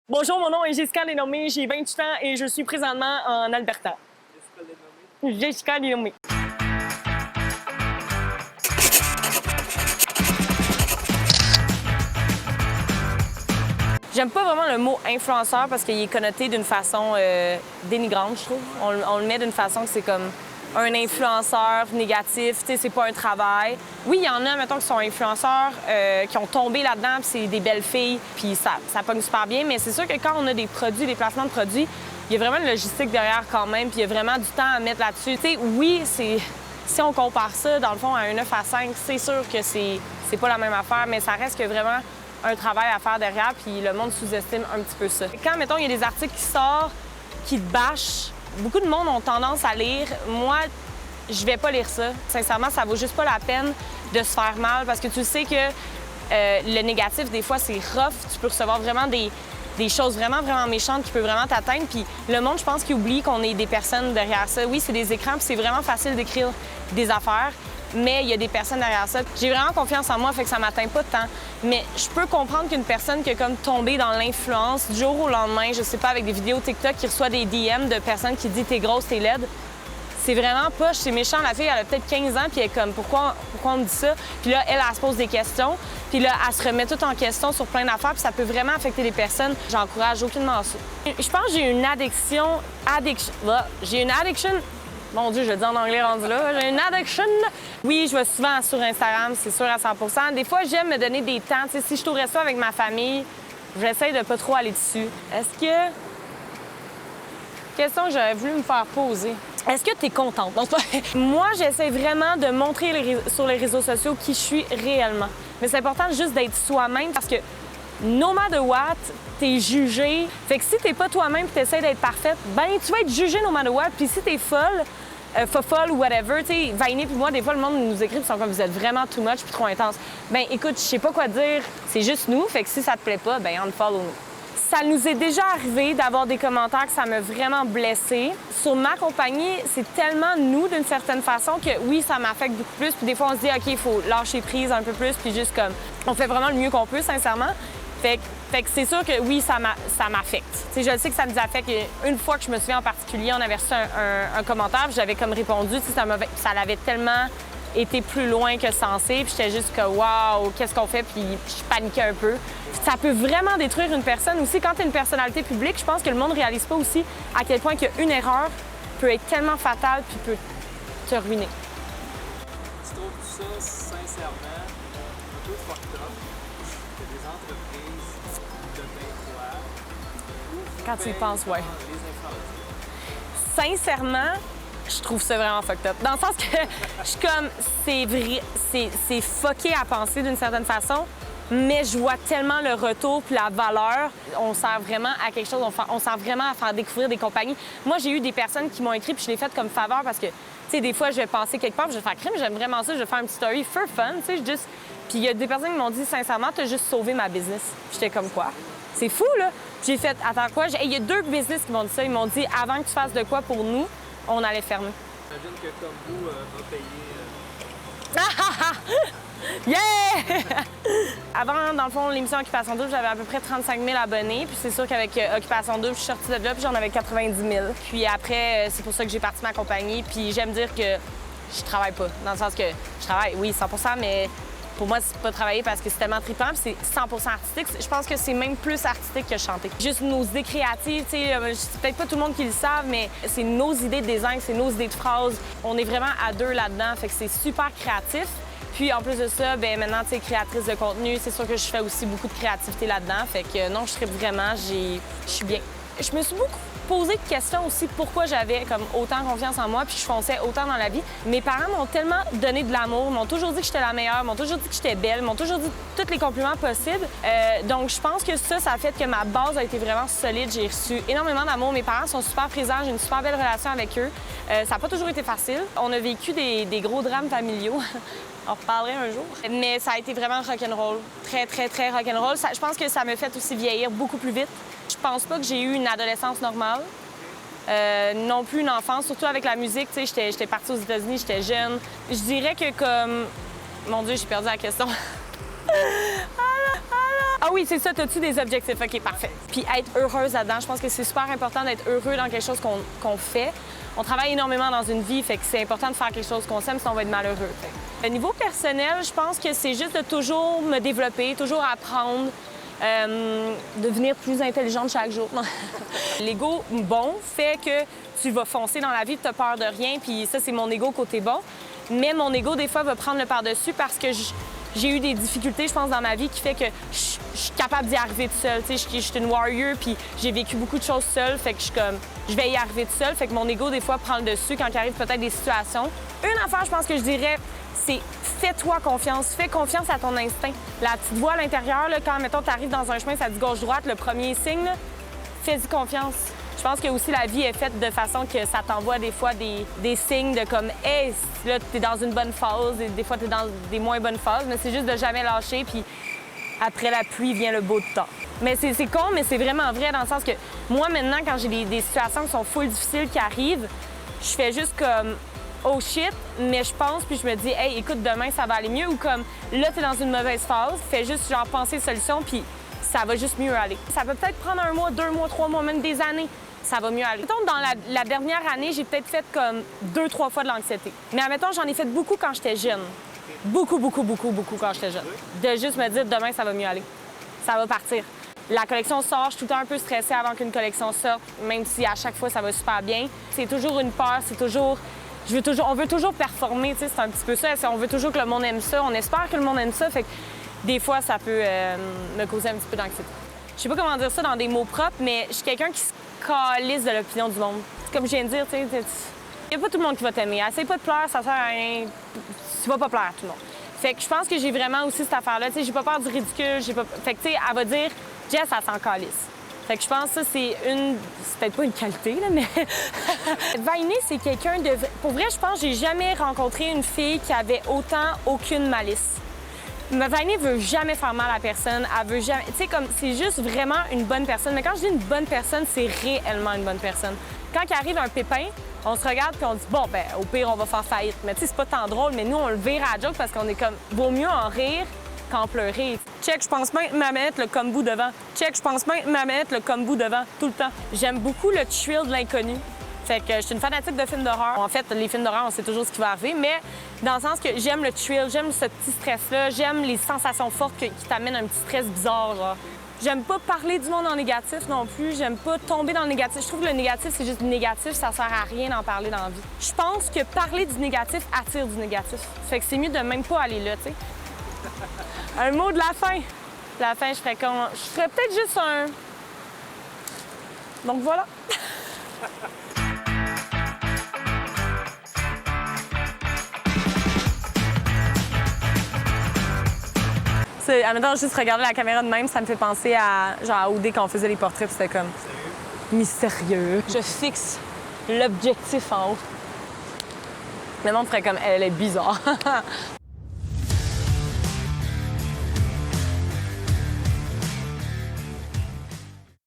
Bonjour, mon nom est Jessica Lénomé, j'ai 28 ans et je suis présentement en Alberta. Jessica Lénomé. J'aime pas vraiment le mot influenceur parce qu'il est connoté d'une façon dénigrante, je trouve. On le met d'une façon que c'est comme un influenceur négatif, tu sais, c'est pas un travail. Oui, il y en a, mettons, qui sont influenceurs, qui ont tombé là-dedans, puis c'est des belles filles, puis ça pogne super bien. Mais c'est sûr que quand on a des produits, des placements de produits, il y a vraiment une logistique derrière quand même, puis il y a vraiment du temps à mettre là-dessus. Tu sais, oui, si on compare ça, dans le fond, à un 9 à 5, c'est sûr que c'est pas la même affaire, mais ça reste que vraiment un travail à faire derrière, puis le monde sous-estime un petit peu ça. Quand, mettons, il y a des articles qui sortent, qui te bâchent, beaucoup de monde ont tendance à lire. Moi, je vais pas lire ça. Sincèrement, ça vaut juste pas la peine de se faire mal parce que tu sais que le négatif, des fois, c'est rough. Tu peux recevoir vraiment des choses vraiment, vraiment méchantes qui peuvent vraiment t'atteindre. Puis le monde, je pense qu'il oublie qu'on est des personnes derrière ça. Oui, c'est des écrans, puis c'est vraiment facile d'écrire des affaires, mais il y a des personnes derrière ça. J'ai vraiment confiance en moi, fait que ça m'atteint pas tant. Mais je peux comprendre qu'une personne qui est comme tombée dans l'influence du jour au lendemain, je sais pas, avec des vidéos TikTok, qui reçoit des DM de personnes qui disent « t'es grosse, t'es laide », c'est vraiment poche, c'est méchant. La fille, elle a peut-être 15 ans, puis elle est comme « pourquoi on me dit ça? » Puis là, elle se pose des questions, puis là, elle se remet tout en question sur plein d'affaires, puis ça peut vraiment affecter les personnes. J'encourage aucunement ça. Je pense que j'ai une addiction... J'ai une addiction... Mon Dieu, je le dis en anglais rendu là. J'ai une addiction. Oui, je vais souvent sur Instagram, c'est sûr à 100 Des fois, j'aime me donner des temps. Tu sais, si je suis au resto avec ma famille, j'essaie de pas trop aller dessus. Est-ce que... Question que j'aurais voulu me faire poser. Est-ce que tu es contente? Non, moi, j'essaie vraiment de montrer sur les réseaux sociaux qui je suis réellement. Mais c'est important juste d'être soi-même parce que no matter what, t'es jugé. Fait que si t'es pas toi-même et t'essaies d'être parfaite, ben tu vas être jugé no matter what. Puis si t'es folle, folle ou whatever, tu sais, Vainé puis moi, des fois, le monde nous écrit, ils sont comme vous êtes vraiment too much puis trop intense. Ben écoute, je sais pas quoi dire, c'est juste nous. Fait que si ça te plaît pas, ben unfollow nous. Ça nous est déjà arrivé d'avoir des commentaires que ça m'a vraiment blessée. Sur ma compagnie, c'est tellement nous d'une certaine façon que oui, ça m'affecte beaucoup plus. Puis des fois, on se dit, OK, il faut lâcher prise un peu plus, puis juste comme, on fait vraiment le mieux qu'on peut, sincèrement. Fait que c'est sûr que oui, ça m'affecte. Tu sais, je sais que ça nous affecte. Une fois que je me souviens en particulier, on avait reçu un commentaire, puis j'avais comme répondu, tu sais, ça l'avait tellement été plus loin que censé, puis j'étais juste que waouh, qu'est-ce qu'on fait, puis je paniquais un peu. Ça peut vraiment détruire une personne aussi. Quand tu es une personnalité publique, je pense que le monde ne réalise pas aussi à quel point qu'une erreur peut être tellement fatale puis peut te ruiner. Tu trouves ça, sincèrement, un peu fucked up que des entreprises de quoi Quand tu y penses, ouais. Sincèrement, je trouve ça vraiment fucked up. Dans le sens que je suis comme, c'est vrai, c'est fucké à penser d'une certaine façon, mais je vois tellement le retour puis la valeur. On sert vraiment à quelque chose, on sert vraiment à faire découvrir des compagnies. Moi, j'ai eu des personnes qui m'ont écrit puis je l'ai fait comme faveur parce que, tu sais, des fois, je vais passer quelque part puis je vais faire crime, j'aime vraiment ça, je vais faire une petite story for fun, tu sais, juste... Puis il y a des personnes qui m'ont dit, sincèrement, t'as juste sauvé ma business. J'étais comme quoi? C'est fou, là. J'ai fait, attends quoi? Il y a 2 business qui m'ont dit ça. Ils m'ont dit, avant que tu fasses de quoi pour nous, on allait fermer. J'imagine que comme vous, va payer... Yeah! Avant, dans le fond, l'émission Occupation Double, j'avais à peu près 35 000 abonnés. Puis c'est sûr qu'avec Occupation Double, je suis sortie de là, puis j'en avais 90 000. Puis après, c'est pour ça que j'ai parti ma compagnie. Puis j'aime dire que je travaille pas. Dans le sens que je travaille, oui, 100 mais pour moi, c'est pas travailler parce que c'est tellement trippant, puis c'est 100 artistique. Je pense que c'est même plus artistique que chanter. Juste nos idées créatives, tu sais, c'est peut-être pas tout le monde qui le savent, mais c'est nos idées de design, c'est nos idées de phrases. On est vraiment à 2 là-dedans, fait que c'est super créatif. Puis en plus de ça, ben maintenant, tu sais, créatrice de contenu, c'est sûr que je fais aussi beaucoup de créativité là-dedans. Fait que non, je trippe vraiment, je suis bien. Je me suis beaucoup posé de questions aussi pourquoi j'avais comme autant confiance en moi puis je fonçais autant dans la vie. Mes parents m'ont tellement donné de l'amour, m'ont toujours dit que j'étais la meilleure, m'ont toujours dit que j'étais belle, m'ont toujours dit tous les compliments possibles. Donc je pense que ça a fait que ma base a été vraiment solide. J'ai reçu énormément d'amour. Mes parents sont super présents, j'ai une super belle relation avec eux. Ça n'a pas toujours été facile. On a vécu des gros drames familiaux. On reparlerait un jour. Mais ça a été vraiment rock'n'roll. Très, très, très rock'n'roll. Je pense que ça m'a fait aussi vieillir beaucoup plus vite. Je pense pas que j'ai eu une adolescence normale. Non plus une enfance, surtout avec la musique. Tu sais, j'étais partie aux États-Unis, j'étais jeune. Je dirais que comme... Mon Dieu, j'ai perdu la question. Ah oui, c'est ça, t'as-tu des objectifs? OK, parfait. Puis être heureuse là-dedans, je pense que c'est super important d'être heureux dans quelque chose qu'on fait. On travaille énormément dans une vie, fait que c'est important de faire quelque chose qu'on aime, sinon on va être malheureux. Au niveau personnel, je pense que c'est juste de toujours me développer, toujours apprendre, devenir plus intelligente chaque jour. L'ego bon fait que tu vas foncer dans la vie, tu n'as peur de rien, puis ça, c'est mon ego côté bon. Mais mon ego, des fois, va prendre le par-dessus parce que j'ai eu des difficultés, je pense, dans ma vie qui fait que je suis capable d'y arriver toute seule. Je suis une warrior, puis j'ai vécu beaucoup de choses seule, fait que je suis comme, je vais y arriver toute seule. Fait que mon ego, des fois, prend le dessus quand il arrive peut-être des situations. Une affaire, je pense que je dirais, c'est fais-toi confiance. Fais confiance à ton instinct. La petite voix à l'intérieur, là, quand, mettons, tu arrives dans un chemin, ça dit gauche-droite, le premier signe, fais-y confiance. Je pense que aussi la vie est faite de façon que ça t'envoie des fois des signes de comme « Hey, là, t'es dans une bonne phase » et des fois, t'es dans des moins bonnes phases, mais c'est juste de jamais lâcher, puis après la pluie vient le beau temps. Mais c'est con, mais c'est vraiment vrai dans le sens que moi, maintenant, quand j'ai des situations qui sont full difficiles qui arrivent, je fais juste comme « Oh shit », mais je pense, puis je me dis « Hey, écoute, demain, ça va aller mieux » ou comme « Là, t'es dans une mauvaise phase », fais juste genre penser solution, puis ça va juste mieux aller. Ça peut peut-être prendre 1 mois, 2 mois, 3 mois, même des années. Ça va mieux aller. Mettons, dans la dernière année, j'ai peut-être fait comme 2-3 fois de l'anxiété. Mais admettons, j'en ai fait beaucoup quand j'étais jeune. Beaucoup quand j'étais jeune. De juste me dire, demain, ça va mieux aller. Ça va partir. La collection sort, je suis tout le temps un peu stressée avant qu'une collection sorte, même si à chaque fois, ça va super bien. C'est toujours une peur, c'est toujours... On veut toujours performer, tu sais, c'est un petit peu ça. On veut toujours que le monde aime ça, on espère que le monde aime ça. Fait que des fois, ça peut me causer un petit peu d'anxiété. Je sais pas comment dire ça dans des mots propres, mais je suis quelqu'un qui se calisse de l'opinion du monde. Comme je viens de dire, tu sais, il n'y a pas tout le monde qui va t'aimer. Essaye pas de plaire, ça sert à rien. Tu vas pas plaire à tout le monde. Fait que je pense que j'ai vraiment aussi cette affaire-là. Tu sais, j'ai pas peur du ridicule. Fait que, tu sais, elle va dire, Jess, elle s'en calisse. Fait que je pense que ça, c'est peut-être pas une qualité, là, mais... Vainé, c'est quelqu'un de... Pour vrai, je pense que j'ai jamais rencontré une fille qui avait aucune malice. Vainé veut jamais faire mal à personne, elle veut jamais... Tu sais, comme, c'est juste vraiment une bonne personne. Mais quand je dis une bonne personne, c'est réellement une bonne personne. Quand il arrive un pépin, on se regarde puis on dit, bon, ben au pire, on va faire faillite. Mais tu sais, c'est pas tant drôle, mais nous, on le vire à la joke parce qu'on est comme, vaut mieux en rire qu'en pleurer. Check, je pense même à mettre le kombu devant. Check, je pense même à mettre le kombu devant, tout le temps. J'aime beaucoup le thrill de l'inconnu. Fait que je suis une fanatique de films d'horreur. En fait, les films d'horreur, on sait toujours ce qui va arriver, mais dans le sens que j'aime le thrill, j'aime ce petit stress-là, j'aime les sensations fortes qui t'amènent un petit stress bizarre, genre. J'aime pas parler du monde en négatif non plus, j'aime pas tomber dans le négatif. Je trouve que le négatif, c'est juste du négatif, ça sert à rien d'en parler dans la vie. Je pense que parler du négatif attire du négatif. Fait que c'est mieux de même pas aller là, tu sais. Un mot de la fin. La fin, je ferais peut-être juste un... Donc voilà. Admettons, juste regarder la caméra de même, ça me fait penser à genre à OD quand on faisait les portraits, c'était comme mystérieux. Je fixe l'objectif en haut. Le monde ferait comme elle est bizarre.